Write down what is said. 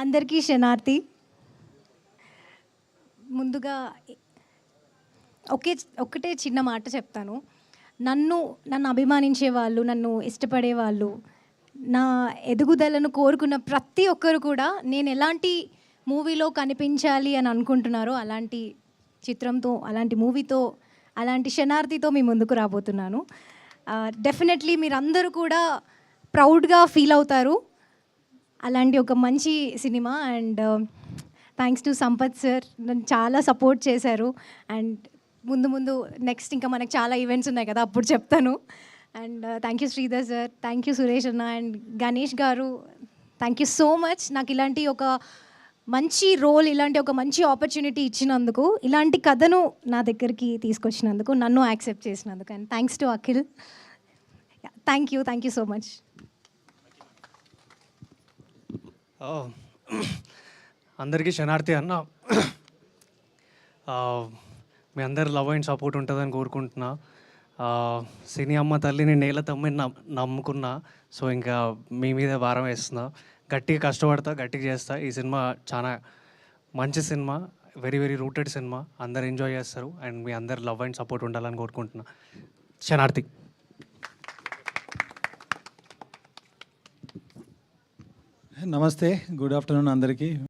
అందరికీ శనార్థి. ముందుగా ఒక్కటే చిన్న మాట చెప్తాను. నన్ను అభిమానించే వాళ్ళు, నన్ను ఇష్టపడే వాళ్ళు, నా ఎదుగుదలను కోరుకున్న ప్రతి ఒక్కరు కూడా నేను ఎలాంటి మూవీలో కనిపించాలి అని అనుకుంటున్నారో అలాంటి చిత్రంతో, అలాంటి మూవీతో, అలాంటి శనార్థితో మీ ముందుకు రాబోతున్నాను. డెఫినెట్లీ మీరందరూ కూడా ప్రౌడ్గా ఫీల్ అవుతారు. అలాంటి ఒక మంచి cinema. And thanks to Sampath sir, నన్ను చాలా సపోర్ట్ చేశారు. అండ్ ముందు నెక్స్ట్ ఇంకా మనకు చాలా ఈవెంట్స్ ఉన్నాయి కదా, అప్పుడు చెప్తాను. And thank you Sridhar sir, thank you Suresh అన్న అండ్ గణేష్ గారు, థ్యాంక్ యూ సో మచ్. నాకు ఇలాంటి ఒక మంచి రోల్, ఇలాంటి ఒక మంచి ఆపర్చునిటీ ఇచ్చినందుకు, ఇలాంటి కథను నా దగ్గరికి తీసుకొచ్చినందుకు, నన్ను యాక్సెప్ట్ చేసినందుకు. And thanks to Akhil. Thank you so much. అందరికీ శనార్థి అన్న. మీ అందరి లవ్ అండ్ సపోర్ట్ ఉంటుందని కోరుకుంటున్నా. సినీ అమ్మ తల్లిని నేల తమ్మిని నమ్ముకున్నా. సో ఇంకా మీ మీద భారం వేస్తున్నా. గట్టిగా కష్టపడతా, గట్టిగా చేస్తా. ఈ సినిమా చాలా మంచి cinema, very very rooted cinema. అందరు ఎంజాయ్ చేస్తారు. అండ్ మీ అందరి లవ్ అండ్ సపోర్ట్ ఉండాలని కోరుకుంటున్నా. శనార్థి. నమస్తే, గుడ్ ఆఫ్టర్నూన్ అందరికీ.